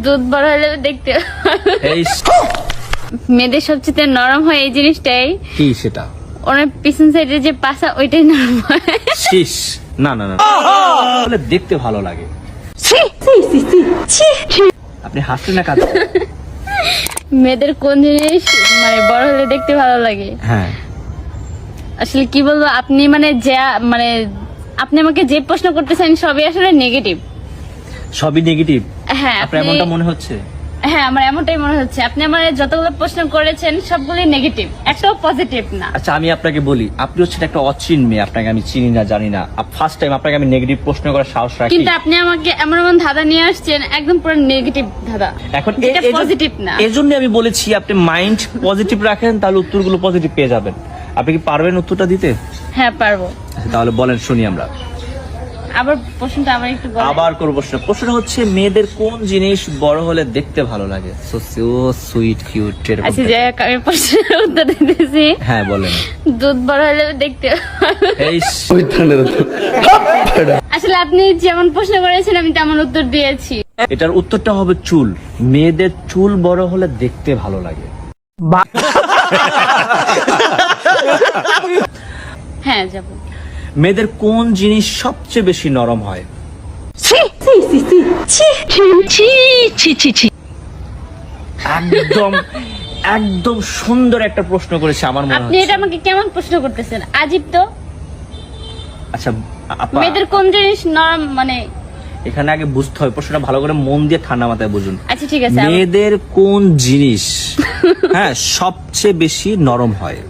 দুধ বড় হলে দেখতে এই মেয়েদের সবচেয়ে নরম হয় এই জিনিসটাই। কি সেটা? ওনার পিছন সাইডে যে পাছা ওইটাই নরম হয়। শীষ। না না না, বলে দেখতে ভালো লাগে। আপনি হাসছেন না কাঁদছেন? মেয়েদের কোন জিনিস মানে বড় হলে দেখতে ভালো লাগে? হ্যাঁ, আসলে কি বলবো, আপনি মানে আপনি আমাকে যে প্রশ্ন করতেছেন সবই আসলে নেগেটিভ। সবই নেগেটিভ। হ্যাঁ আপনার এমনটা মনে হচ্ছে? হ্যাঁ, আমার এমনটাই মনে হচ্ছে। আপনি আমার যতগুলো প্রশ্ন করেছেন সবগুলোই নেগেটিভ, একটাও পজিটিভ না। আচ্ছা, আমি আপনাকে বলি, আপনি হচ্ছেন একটা অচিন মেয়ে, আপনাকে আমি চিনি না, জানি না। ফার্স্ট টাইম আপনাকে আমি নেগেটিভ প্রশ্ন করার সাহস রাখি। কিন্তু আপনি আমাকে এমন এমন ধাঁধা নিয়ে আসছেন, একদম পুরো নেগেটিভ ধাঁধা, এখন এটা পজিটিভ না। এজন্য আমি বলেছি আপনি মাইন্ড পজিটিভ রাখেন, তাহলে উত্তরগুলো পজিটিভ পেয়ে যাবেন। আপনি কি পারবেন উত্তরটা দিতে? হ্যাঁ পারবো। আচ্ছা, তাহলে বলেন, শুনি আমরা। আবার প্রশ্নটা আবার একটু বলেন। আবার করব প্রশ্ন। প্রশ্নটা হচ্ছে, মেয়েদের কোন জিনিস বড় হলে দেখতে ভালো লাগে? So sweet cute. আচ্ছা, যে আমি প্রশ্নের উত্তর দিতেছি। হ্যাঁ বলেন। দুধ বড় হলে দেখতে এই আসলে আপনি যেমন প্রশ্ন করেছেন আমি তেমন উত্তর দিয়েছি। এটার উত্তরটা হবে চুল। মেয়েদের চুল বড় হলে দেখতে ভালো লাগে। হ্যাঁ যাব। মেয়েদের কোন জিনিস সবচেয়ে বেশি নরম হয়? একদম একদম সুন্দর একটা প্রশ্ন করেছে আমার মনে আপনি হচ্ছে। এটা আমাকে কেমন প্রশ্ন করতেছেন? আজীব তো। আচ্ছা আপা, মেয়েদের কোন জিনিস নরম মানে? এখানে আগে বুঝতে হবে, প্রশ্নটা ভালো করে মন দিয়ে ঠান্ডা মাথায় বুঝুন। আচ্ছা ঠিক আছে। মেয়েদের কোন জিনিস হ্যাঁ সবচেয়ে বেশি নরম হয়?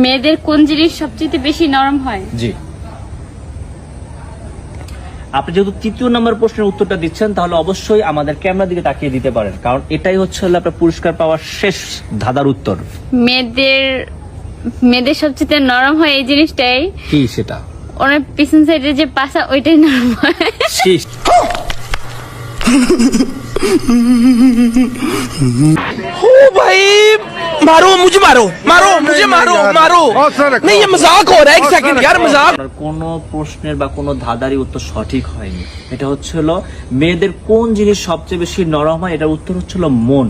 মেয়েদের কোন জিনিস সবচেয়ে বেশি নরম হয়? জি। আপনি যেহেতু তৃতীয় নম্বর প্রশ্নের উত্তরটা দিচ্ছেন, তাহলে অবশ্যই আমাদের ক্যামেরার দিকে তাকিয়ে দিতে পারেন, কারণ এটাই হচ্ছে আপনার পুরস্কার পাওয়ার শেষ ধাঁধার উত্তর। মেয়েদের সবচেয়ে নরম হয় এই জিনিসটাই। কি সেটা? ওনার পিছন সাইডে যে পাছা ওইটাই নরম হয়। শীষ। ओ भाई मारो मुझे, मारो मारो मुझे, मारो मारो। नहीं ये मजाक हो रहा है, एक सेकंड यार मजाक। আপনার কোনো প্রশ্নের বা কোনো ধাঁধারই উত্তর সঠিক হয়নি। এটা হচ্ছে হলো মেয়েদের কোন জিনিস সবচেয়ে বেশি নরম হয়, এটার উত্তর হচ্ছে হলো মন।